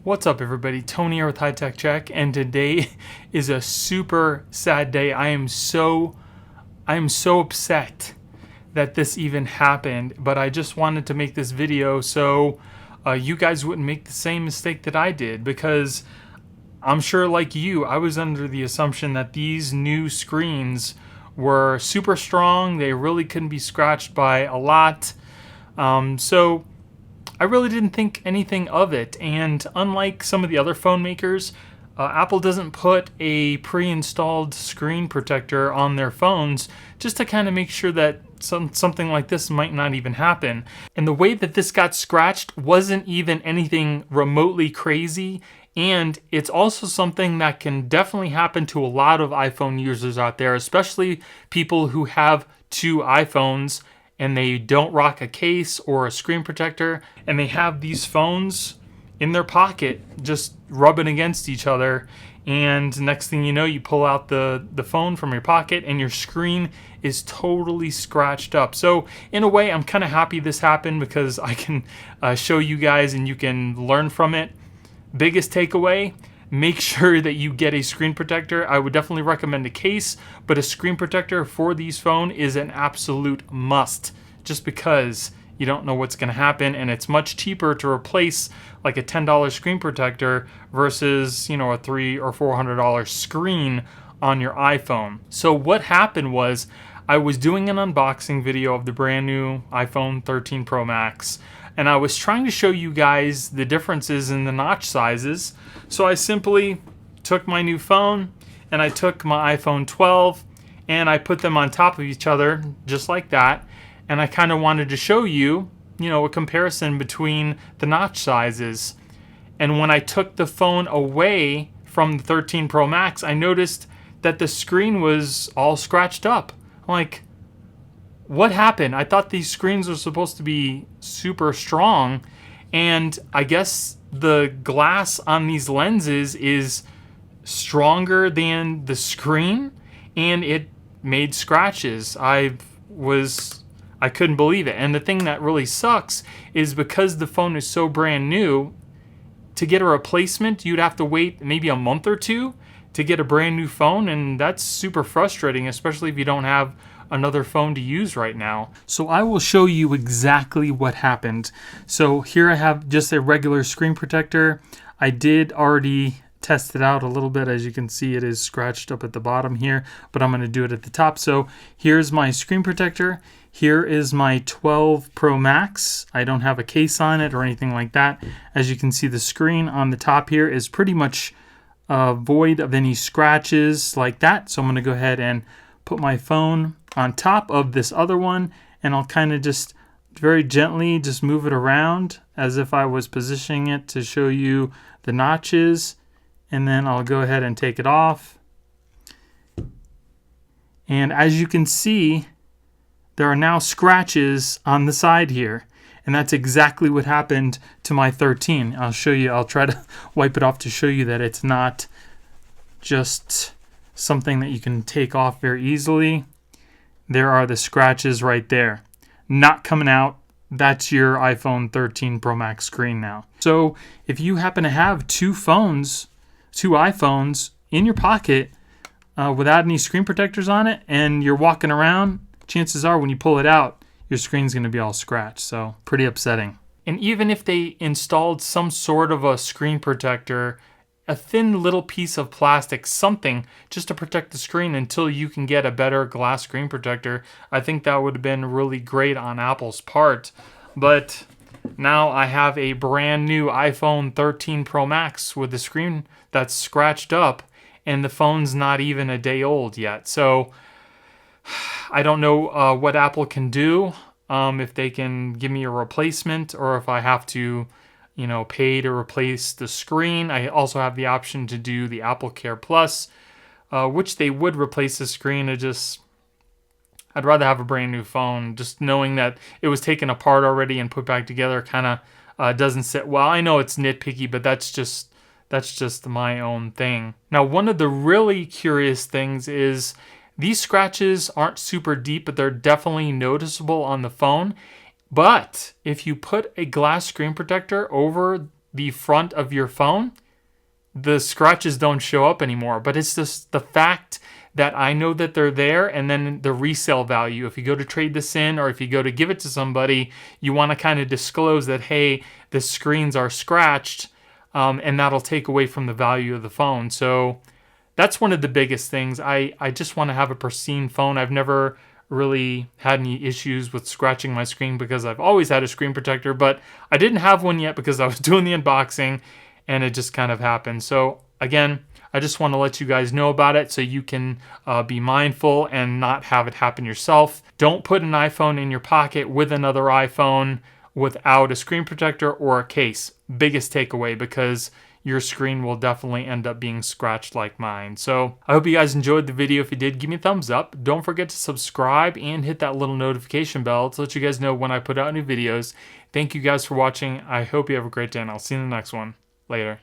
What's up, everybody? Tony here with High Tech Check, and today is a super sad day. I am so upset that this even happened, but I just wanted to make this video so you guys wouldn't make the same mistake that I did, because I'm sure, like you, I was under the assumption that these new screens were super strong. They really couldn't be scratched by a lot. So I really didn't think anything of it. And unlike some of the other phone makers, Apple doesn't put a pre-installed screen protector on their phones just to kind of make sure that something like this might not even happen. And the way that this got scratched wasn't even anything remotely crazy. And it's also something that can definitely happen to a lot of iPhone users out there, especially people who have two iPhones and they don't rock a case or a screen protector, and they have these phones in their pocket just rubbing against each other. And next thing you know, you pull out the phone from your pocket and your screen is totally scratched up. So in a way, I'm kind of happy this happened because I can show you guys and you can learn from it. Biggest takeaway, make sure that you get a screen protector. I would definitely recommend a case, but a screen protector for these phones is an absolute must, just because you don't know what's going to happen, and it's much cheaper to replace like a $10 screen protector versus, a $300 or $400 screen on your iPhone. So what happened was, I was doing an unboxing video of the brand new iPhone 13 Pro Max, and I was trying to show you guys the differences in the notch sizes. So I simply took my new phone and I took my iPhone 12 and I put them on top of each other just like that. And I kind of wanted to show you, a comparison between the notch sizes. And when I took the phone away from the 13 Pro Max, I noticed that the screen was all scratched up. I'm like, what happened? I thought these screens were supposed to be super strong, and I guess the glass on these lenses is stronger than the screen, and it made scratches. I couldn't believe it. And the thing that really sucks is because the phone is so brand new, to get a replacement, you'd have to wait maybe a month or two to get a brand new phone, and that's super frustrating, especially if you don't have another phone to use right now. So I will show you exactly what happened. So here I have just a regular screen protector. I did already test it out a little bit. As you can see, it is scratched up at the bottom here, but I'm going to do it at the top. So here's my screen protector. Here is my 12 Pro Max. I don't have a case on it or anything like that. As you can see, the screen on the top here is pretty much void of any scratches like that. So I'm going to go ahead and put my phone on top of this other one, and I'll kind of just very gently just move it around as if I was positioning it to show you the notches, and then I'll go ahead and take it off. And as you can see, there are now scratches on the side here, and that's exactly what happened to my 13. I'll show you. I'll try to wipe it off to show you that it's not just something that you can take off very easily. There are the scratches right there, not coming out. That's your iPhone 13 Pro Max screen now. So if you happen to have two iPhones in your pocket without any screen protectors on it, and you're walking around, chances are when you pull it out, your screen's going to be all scratched. So pretty upsetting. And even if they installed some sort of a screen protector, a thin little piece of plastic, something just to protect the screen until you can get a better glass screen protector, I think that would have been really great on Apple's part. But now I have a brand new iPhone 13 Pro Max with the screen that's scratched up, and the phone's not even a day old yet. So I don't know what Apple can do, if they can give me a replacement, or if I have to pay to replace the screen. I also have the option to do the Apple Care Plus, which they would replace the screen. I'd rather have a brand new phone. Just knowing that it was taken apart already and put back together kind of doesn't sit well. I know it's nitpicky, but that's just my own thing. Now, one of the really curious things is these scratches aren't super deep, but they're definitely noticeable on the phone. But if you put a glass screen protector over the front of your phone, the scratches don't show up anymore. But it's just the fact that I know that they're there, and then the resale value. If you go to trade this in, or if you go to give it to somebody, you want to kind of disclose that, hey, the screens are scratched, and that'll take away from the value of the phone. So that's one of the biggest things. I just want to have a pristine phone. I've never really had any issues with scratching my screen because I've always had a screen protector, but I didn't have one yet because I was doing the unboxing and it just kind of happened. So again, I just want to let you guys know about it so you can be mindful and not have it happen yourself. Don't put an iPhone in your pocket with another iPhone without a screen protector or a case. Biggest takeaway, because your screen will definitely end up being scratched like mine. So I hope you guys enjoyed the video. If you did, give me a thumbs up. Don't forget to subscribe and hit that little notification bell to let you guys know when I put out new videos. Thank you guys for watching. I hope you have a great day, and I'll see you in the next one. Later.